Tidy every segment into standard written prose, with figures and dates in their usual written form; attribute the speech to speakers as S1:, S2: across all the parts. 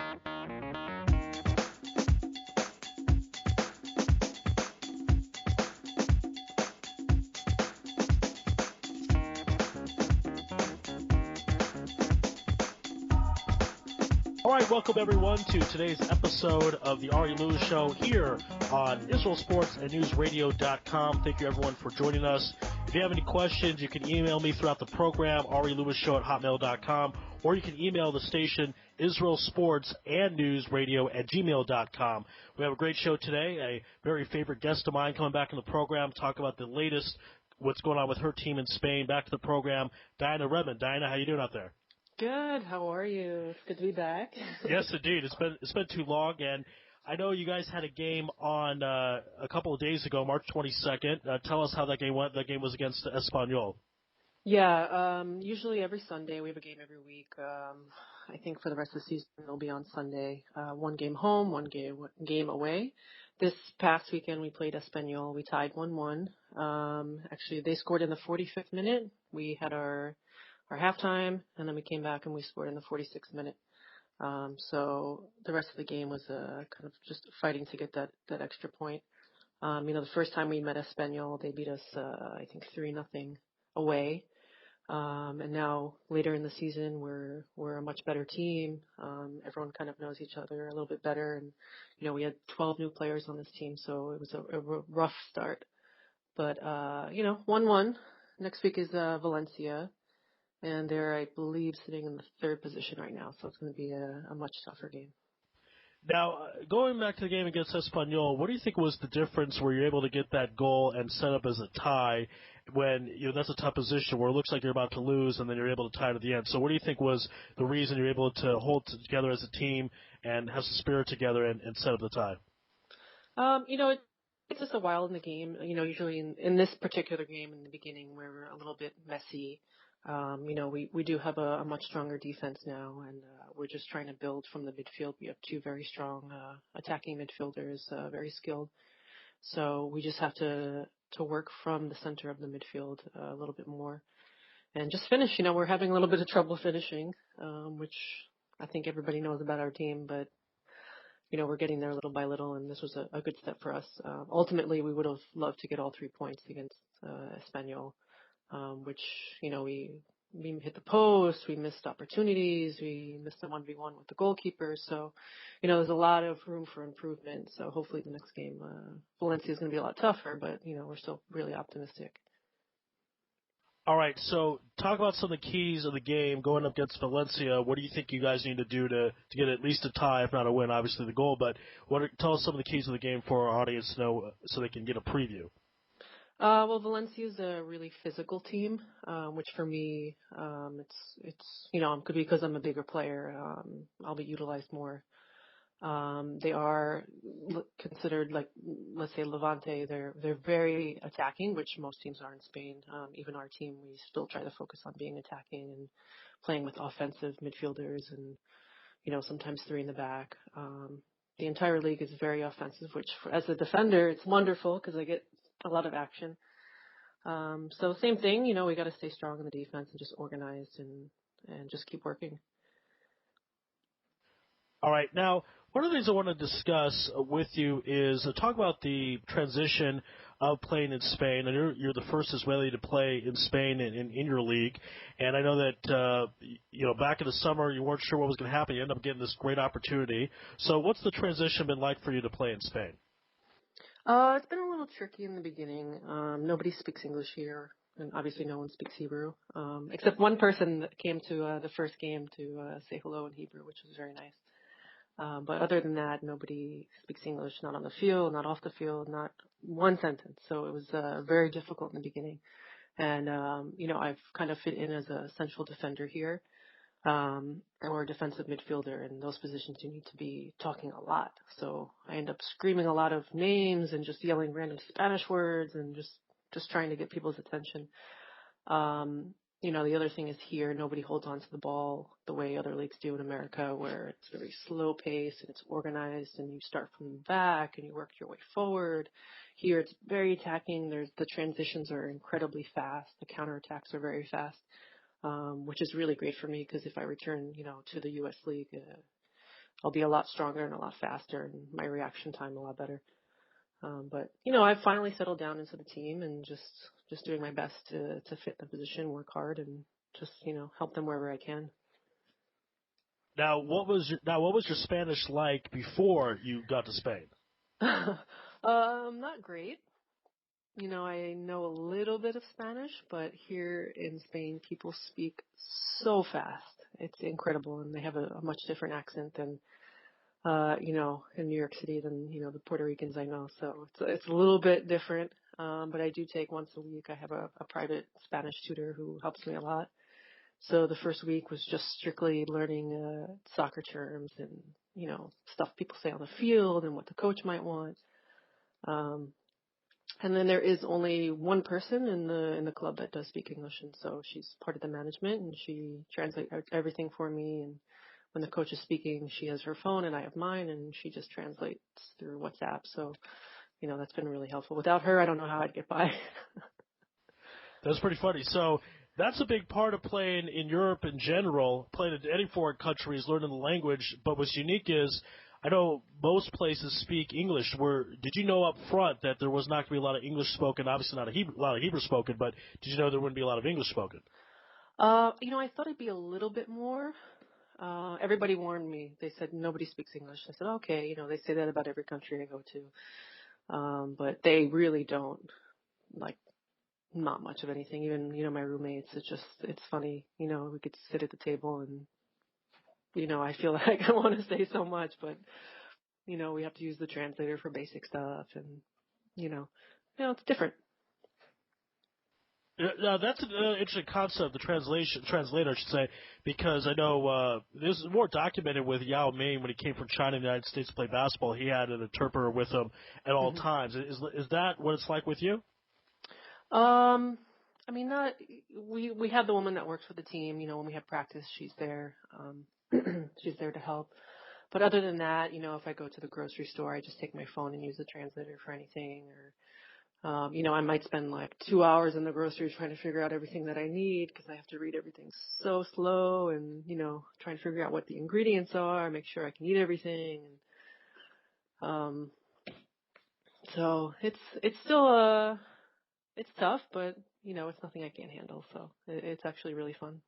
S1: All right, welcome everyone to today's episode of the Ari Louis Show here on IsraelSportsAndNewsRadio.com. Thank you everyone for joining us. If you have any questions, you can email me throughout the program, arilouisshow@hotmail.com, or you can email the station IsraelSportsAndNewsRadio@gmail.com. We have a great show today. A very favorite guest of mine coming back in the program, talk about the latest, what's going on with her team in Spain. Back to the program, Diana Redman. Diana, how you doing out there?
S2: Good. How are you? It's good to be back.
S1: Yes, indeed. It's been too long, and I know you guys had a game on a couple of days ago, March 22nd. Tell us how that game went. That game was against Espanyol.
S2: Yeah. Usually every Sunday we have a game every week. I think for the rest of the season it'll be on Sunday. One game home, one game away. This past weekend we played Espanyol. We tied 1-1. Actually, they scored in the 45th minute. We had our halftime, and then we came back and we scored in the 46th minute. So the rest of the game was kind of just fighting to get that extra point. The first time we met Espanyol, they beat us, I think 3-0 away. And now later in the season, we're a much better team. Everyone kind of knows each other a little bit better, and we had 12 new players on this team, so it was a rough start. But 1-1. Next week is Valencia. And they're, I believe, sitting in the third position right now, so it's going to be a much tougher game.
S1: Now, going back to the game against Espanyol, what do you think was the difference where you're able to get that goal and set up as a tie when that's a tough position where it looks like you're about to lose and then you're able to tie to the end? So what do you think was the reason you're able to hold together as a team and have some spirit together and set up the tie?
S2: It takes us a while in the game. Usually in this particular game in the beginning, we're a little bit messy. We do have a much stronger defense now, and we're just trying to build from the midfield. We have two very strong attacking midfielders, very skilled. So we just have to work from the center of the midfield a little bit more and just finish. We're having a little bit of trouble finishing, which I think everybody knows about our team, but we're getting there little by little, and this was a good step for us. Ultimately, we would have loved to get all 3 points against Espanyol. Which, we hit the post, we missed opportunities, we missed a 1v1 with the goalkeeper. So, there's a lot of room for improvement. So hopefully the next game, Valencia is going to be a lot tougher, but, we're still really optimistic.
S1: All right, so talk about some of the keys of the game going up against Valencia. What do you think you guys need to do to get at least a tie, if not a win, obviously the goal, but tell us some of the keys of the game for our audience to know so they can get a preview.
S2: Well, Valencia is a really physical team, which for me, it's because I'm a bigger player, I'll be utilized more. They are considered like, let's say Levante, they're very attacking, which most teams are in Spain. Even our team, we still try to focus on being attacking and playing with offensive midfielders and, sometimes 3 in the back. The entire league is very offensive, which as a defender, it's wonderful because I get a lot of action. So same thing, we got to stay strong in the defense and just organized and just keep working.
S1: All right. Now, one of the things I want to discuss with you is talk about the transition of playing in Spain. And you're the first Israeli to play in Spain in your league. And I know that, back in the summer, you weren't sure what was going to happen. You ended up getting this great opportunity. So what's the transition been like for you to play in Spain?
S2: It's been a little tricky in the beginning. Nobody speaks English here, and obviously no one speaks Hebrew, except one person that came to the first game to say hello in Hebrew, which was very nice. But other than that, nobody speaks English, not on the field, not off the field, not one sentence. So it was very difficult in the beginning. And, I've kind of fit in as a central defender here. Or a defensive midfielder. In those positions, you need to be talking a lot. So I end up screaming a lot of names and just yelling random Spanish words and just trying to get people's attention. The other thing is here, nobody holds on to the ball the way other leagues do in America, where it's very slow paced and it's organized and you start from the back and you work your way forward. Here it's very attacking. The transitions are incredibly fast. The counterattacks are very fast. Which is really great for me because if I return, to the U.S. League, I'll be a lot stronger and a lot faster, and my reaction time a lot better. But I've finally settled down into the team and just doing my best to fit the position, work hard, and just help them wherever I can.
S1: What was your Spanish like before you got to Spain?
S2: Not great. I know a little bit of Spanish, but here in Spain, people speak so fast. It's incredible, and they have a much different accent than, in New York City than, the Puerto Ricans I know. So it's a little bit different. But I do take once a week. I have a private Spanish tutor who helps me a lot. So the first week was just strictly learning soccer terms and, stuff people say on the field and what the coach might want. And then there is only one person in the club that does speak English, and so she's part of the management, and she translates everything for me. And when the coach is speaking, she has her phone and I have mine, and she just translates through WhatsApp. So, that's been really helpful. Without her, I don't know how I'd get by.
S1: That's pretty funny. So that's a big part of playing in Europe in general, playing in any foreign country is learning the language. But what's unique is I know most places speak English. Did you know up front that there was not going to be a lot of English spoken? Obviously not a lot of Hebrew spoken, but did you know there wouldn't be a lot of English spoken?
S2: I thought it'd be a little bit more. Everybody warned me. They said nobody speaks English. I said, okay, they say that about every country I go to. But they really don't, like, not much of anything. Even, my roommates, it's funny. We get to sit at the table and, I feel like I want to say so much, but, we have to use the translator for basic stuff and, it's different.
S1: That's an interesting concept, the translator, I should say, because I know this is more documented with Yao Ming when he came from China to the United States to play basketball. He had an interpreter with him at all times. Is that what it's like with you?
S2: We have the woman that works for the team. When we have practice, she's there. She's there to help. But other than that, if I go to the grocery store, I just take my phone and use the translator for anything. Or, I might spend like 2 hours in the grocery trying to figure out everything that I need because I have to read everything so slow and, trying to figure out what the ingredients are, make sure I can eat everything. And, so it's still, it's tough, but, it's nothing I can't handle. So it's actually really fun.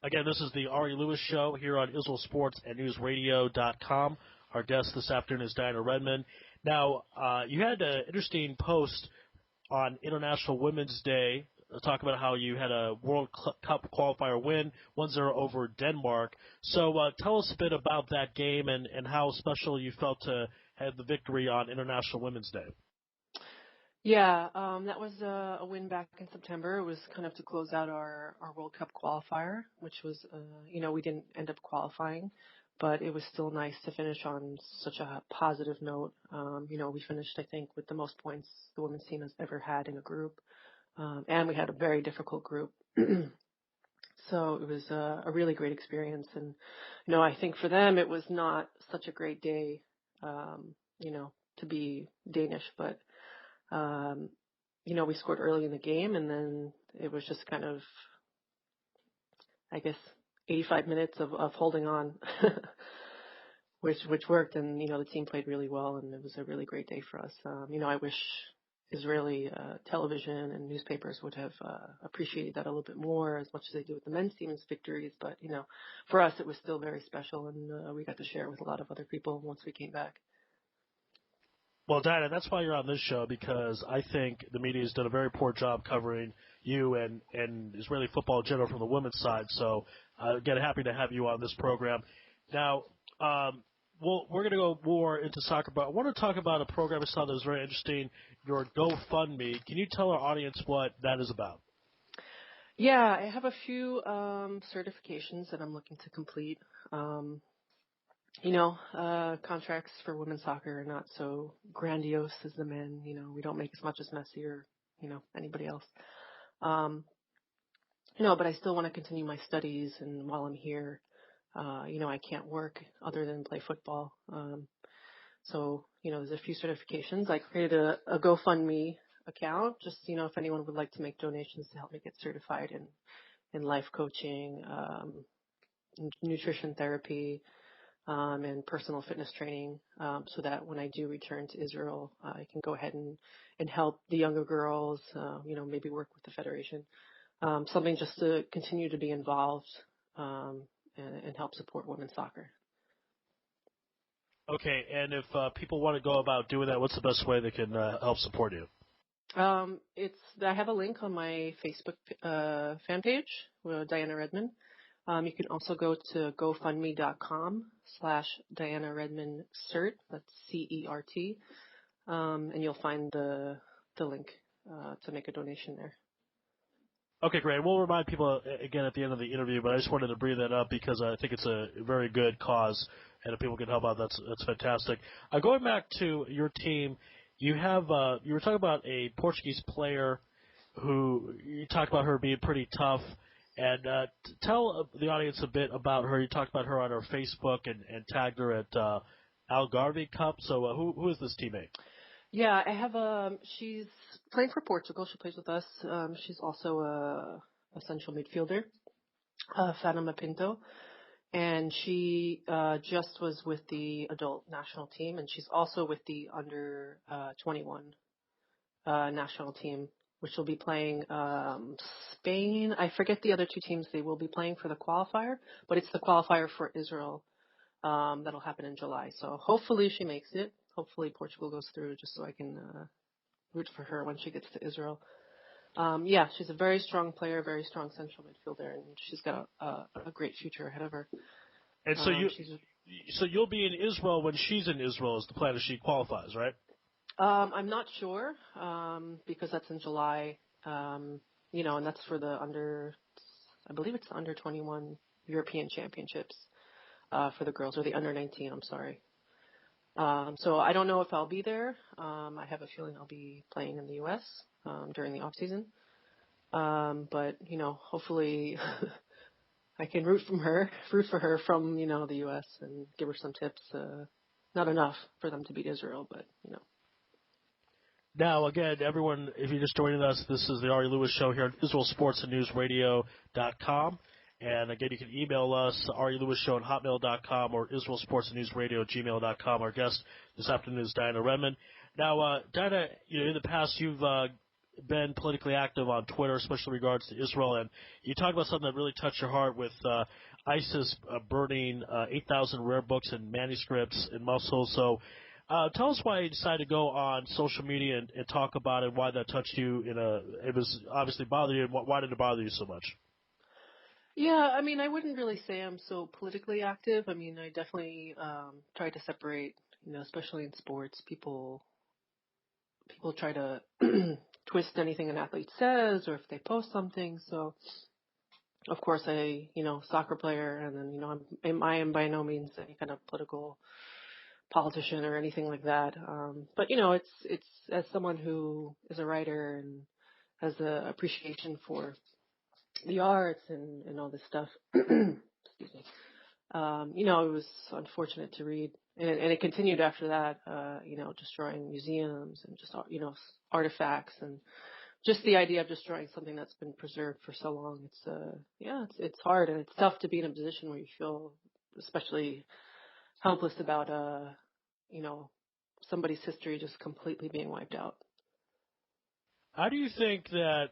S1: Again, this is the Ari Louis Show here on Israel Sports and NewsRadio.com. Our guest this afternoon is Diana Redman. Now, you had an interesting post on International Women's Day talk about how you had a World Cup qualifier win, 1-0 over Denmark. So tell us a bit about that game and how special you felt to have the victory on International Women's Day.
S2: Yeah, that was a win back in September. It was kind of to close out our World Cup qualifier, which was, we didn't end up qualifying, but it was still nice to finish on such a positive note. We finished, I think, with the most points the women's team has ever had in a group, and we had a very difficult group. So it was a really great experience. And, I think for them it was not such a great day, to be Danish, but we scored early in the game, and then it was just kind of, I guess, 85 minutes of holding on, which worked, and, the team played really well, and it was a really great day for us. I wish Israeli television and newspapers would have appreciated that a little bit more, as much as they do with the men's team's victories, but, for us it was still very special, and we got to share it with a lot of other people once we came back.
S1: Well, Diana, that's why you're on this show, because I think the media has done a very poor job covering you and Israeli football in general from the women's side. So, again, happy to have you on this program. Now, we're going to go more into soccer, but I want to talk about a program I saw that was very interesting, your GoFundMe. Can you tell our audience what that is about?
S2: Yeah, I have a few certifications that I'm looking to complete. Contracts for women's soccer are not so grandiose as the men. We don't make as much as Messi or, anybody else. But I still want to continue my studies, and while I'm here, I can't work other than play football. So, there's a few certifications. I created a GoFundMe account, just, if anyone would like to make donations to help me get certified in life coaching, nutrition therapy, and personal fitness training, so that when I do return to Israel, I can go ahead and help the younger girls, maybe work with the federation. Something just to continue to be involved, and help support women's soccer.
S1: Okay, and if people want to go about doing that, what's the best way they can help support you?
S2: I have a link on my Facebook fan page, Diana Redman. You can also go to gofundme.com/Diana Redman CERT. That's CERT, and you'll find the link to make a donation there.
S1: Okay, great. We'll remind people again at the end of the interview, but I just wanted to bring that up because I think it's a very good cause, and if people can help out, that's fantastic. Going back to your team, you were talking about a Portuguese player who you talked about her being pretty tough, and tell the audience a bit about her. You talked about her on her Facebook and tagged her at Algarve Cup. So who is this teammate?
S2: Yeah, I have she's playing for Portugal. She plays with us. She's also a central midfielder, Fatima Pinto. And she just was with the adult national team, and she's also with the under 21 national team, which will be playing Spain. I forget the other two teams they will be playing for the qualifier, but it's the qualifier for Israel that'll happen in July. So hopefully she makes it. Hopefully Portugal goes through, just so I can root for her when she gets to Israel. Yeah, she's a very strong player, very strong central midfielder, and she's got a great future ahead of her.
S1: And so you'll be in Israel when she's in Israel is the plan if she qualifies, right?
S2: I'm not sure, because that's in July, and that's for the I believe it's the under 21 European Championships, for the girls, or the under 19, I'm sorry. So I don't know if I'll be there. I have a feeling I'll be playing in the U.S., during the off season. But, hopefully I can root for her from, the U.S. and give her some tips. Not enough for them to beat Israel, but.
S1: Now, again, everyone, if you're just joining us, this is the Ari Louis Show here on IsraelSportsAndNewsRadio.com. And again, you can email us, arilouisshow@hotmail.com or IsraelSportsAndNewsRadio@gmail.com. Our guest this afternoon is Diana Redman. Now, Diana, in the past you've been politically active on Twitter, especially in regards to Israel, and you talked about something that really touched your heart with ISIS burning 8,000 rare books and manuscripts in Mosul. So tell us why you decided to go on social media and talk about it, why that touched you. It was obviously bothered you, and why did it bother you so much?
S2: Yeah, I mean, I wouldn't really say I'm so politically active. I mean, I definitely try to separate, especially in sports. People try to twist anything an athlete says or if they post something. So, of course, soccer player, and then, I am by no means any kind of political politician or anything like that. But, it's as someone who is a writer and has an appreciation for the arts and all this stuff. Excuse me. It was unfortunate to read, and it continued after that. Destroying museums and just artifacts, and just the idea of destroying something that's been preserved for so long. It's hard, and it's tough to be in a position where you feel especially helpless about somebody's history just completely being wiped out.
S1: How do you think that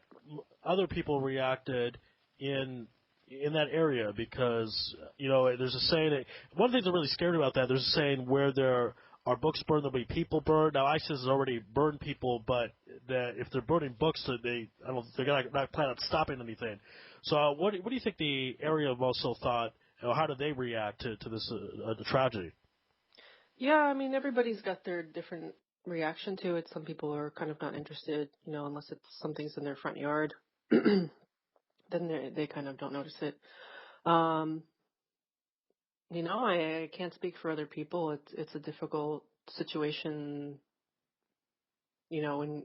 S1: other people reacted in that area? Because there's a saying that one of the things that really scared me about that. There's a saying where there are books burned, there'll be people burned. Now ISIS has already burned people, but if they're burning books, they're not planning on stopping anything. So what do you think the area of Mosul thought? How did they react to this the tragedy?
S2: Yeah, I mean, everybody's got their different reaction to it. Some people are kind of not interested, unless it's something's in their front yard. Then they kind of don't notice it. I can't speak for other people. It's a difficult situation, when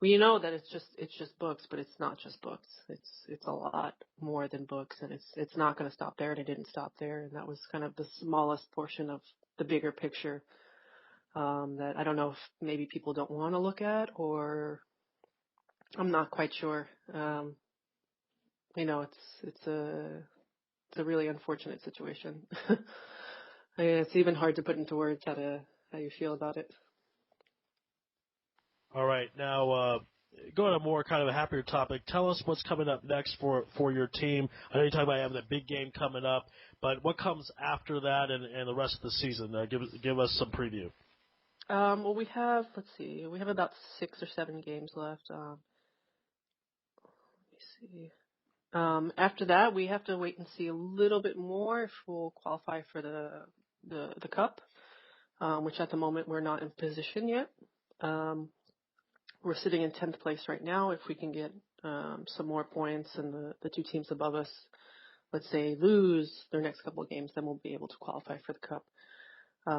S2: you know that it's just books, but it's not just books. It's a lot more than books, and it's not going to stop there, and it didn't stop there, and that was kind of the smallest portion of the bigger picture. That I don't know if maybe people don't want to look at, or I'm not quite sure. It's a really unfortunate situation. It's even hard to put into words how you feel about it.
S1: All right, now going on a more kind of a happier topic, tell us what's coming up next for your team. I know you talked about having that big game coming up, but what comes after that and the rest of the season? Give us some preview.
S2: Well, let's see, we have about 6 or 7 games left. Let me see. After that, we have to wait and see a little bit more if we'll qualify for the cup, which at the moment we're not in position yet. We're sitting in 10th place right now. If we can get some more points and the 2 teams above us, let's say, lose their next couple of games, then we'll be able to qualify for the cup,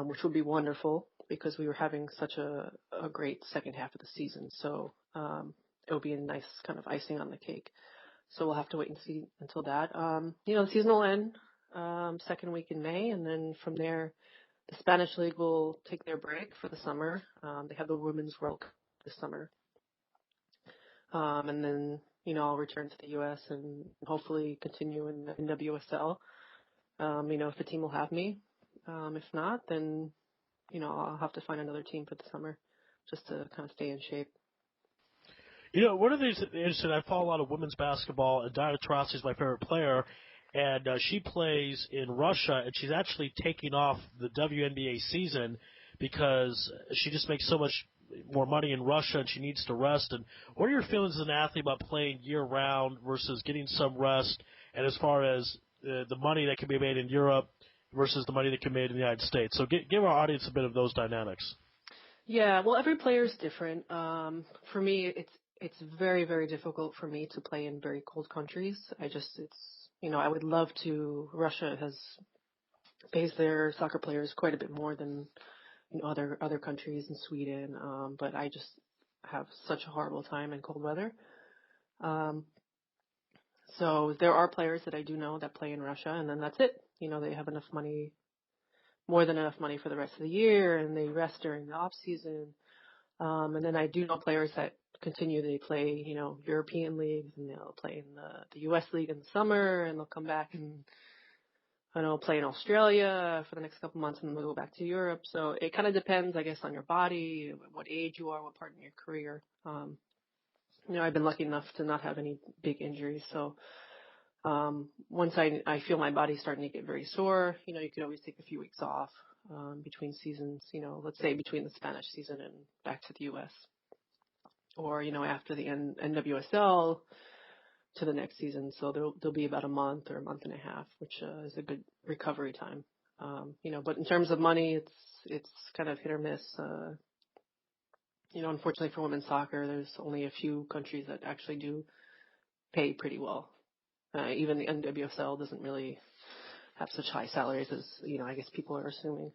S2: which would be wonderful because we were having such a great second half of the season. So it will be a nice kind of icing on the cake. So we'll have to wait and see until that. The season will end second week in May, and then from there, the Spanish League will take their break for the summer. They have the Women's World Cup this summer. And then, I'll return to the U.S. and hopefully continue in WSL. If the team will have me. If not, then, I'll have to find another team for the summer just to kind of stay in shape.
S1: One of the things that's interesting, I follow a lot of women's basketball, and Diana Taurasi is my favorite player, and she plays in Russia, and she's actually taking off the WNBA season because she just makes so much more money in Russia, and she needs to rest. And what are your feelings as an athlete about playing year-round versus getting some rest, and as far as the money that can be made in Europe versus the money that can be made in the United States? So give our audience a bit of those dynamics.
S2: Yeah, well, every player is different. For me, it's very, very difficult for me to play in very cold countries. I would love to. Russia pays their soccer players quite a bit more than other countries in Sweden. But I just have such a horrible time in cold weather. So there are players that I do know that play in Russia, and then that's it. They have enough money, more than enough money for the rest of the year, and they rest during the off season. And then I do know players that continue. They play, European leagues, and they'll play in the U.S. league in the summer, and they'll come back and, play in Australia for the next couple months, and then they'll go back to Europe. So it kind of depends, I guess, on your body, what age you are, what part in your career. I've been lucky enough to not have any big injuries. So once I feel my body starting to get very sore, you could always take a few weeks off between seasons, let's say between the Spanish season and back to the U.S. Or, after the NWSL to the next season. So there'll be about a month or a month and a half, which is a good recovery time. But in terms of money, it's kind of hit or miss. Unfortunately for women's soccer, there's only a few countries that actually do pay pretty well. Even the NWSL doesn't really have such high salaries as, I guess people are assuming.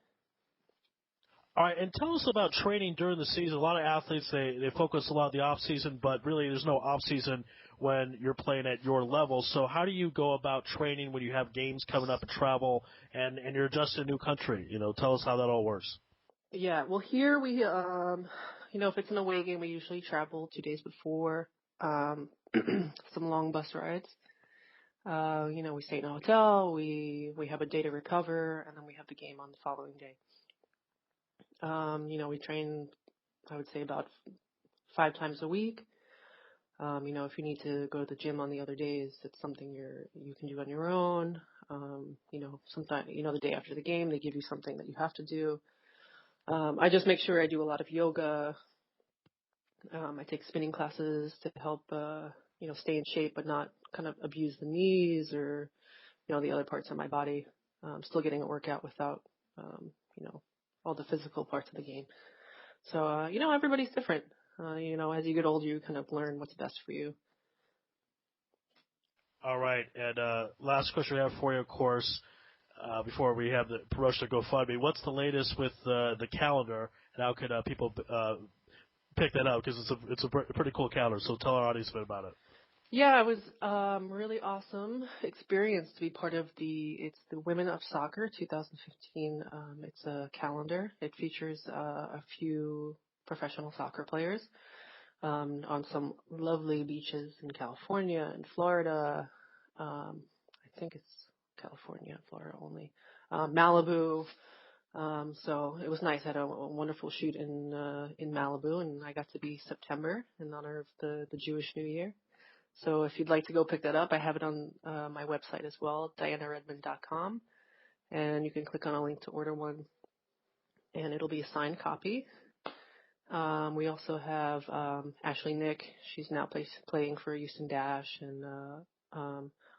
S1: All right, and tell us about training during the season. A lot of athletes, they focus a lot on the off season, but really there's no off season when you're playing at your level. So how do you go about training when you have games coming up and travel and you're just in a new country? Tell us how that all works.
S2: Yeah, well here we, if it's an away game, we usually travel 2 days before, some long bus rides. We stay in a hotel, we have a day to recover, and then we have the game on the following day. We train, I would say, about 5 times a week. If you need to go to the gym on the other days, it's something you can do on your own. Sometimes, the day after the game, they give you something that you have to do. I just make sure I do a lot of yoga. I take spinning classes to help, stay in shape, but not kind of abuse the knees or, the other parts of my body. I'm still getting a workout without, all the physical parts of the game. So, everybody's different. As you get older, you kind of learn what's best for you.
S1: All right, and last question we have for you, of course, before we have the promotion to GoFundMe. What's the latest with the calendar, and how could people pick that up? Because it's a pretty cool calendar, so tell our audience a bit about it.
S2: Yeah, it was really awesome experience to be part of it's the Women of Soccer 2015. It's a calendar. It features a few professional soccer players on some lovely beaches in California and Florida. I think it's California and Florida only. Malibu. So it was nice. I had a wonderful shoot in Malibu, and I got to be September in honor of the Jewish New Year. So if you'd like to go pick that up, I have it on my website as well, dianaredman.com, and you can click on a link to order one, and it'll be a signed copy. We also have Ashley Nick. She's now playing for Houston Dash, and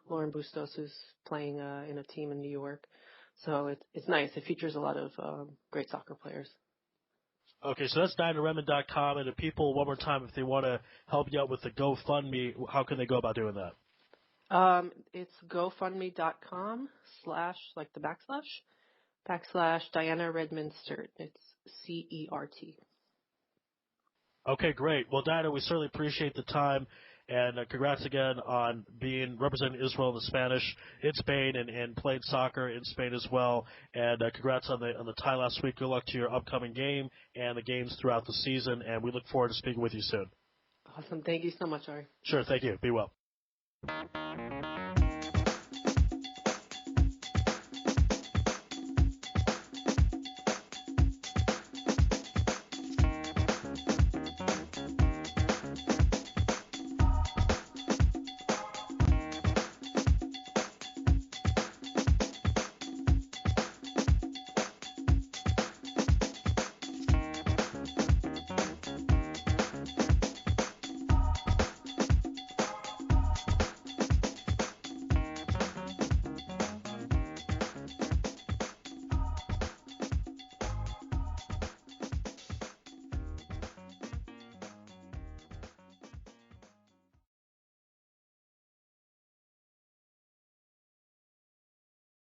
S2: Lauren Bustos, who's playing in a team in New York. So it's nice. It features a lot of great soccer players.
S1: Okay, so that's DianaRedman.com, and if people, one more time, if they want to help you out with the GoFundMe, how can they go about doing that?
S2: It's GoFundMe.com / like the / Diana Redman Cert. It's CERT.
S1: Okay, great. Well, Diana, we certainly appreciate the time, and congrats again on representing Israel in the Spanish in Spain and playing soccer in Spain as well. And congrats on the tie last week. Good luck to your upcoming game and the games throughout the season. And we look forward to speaking with you soon.
S2: Awesome. Thank you so much, Ari.
S1: Sure. Thank you. Be well.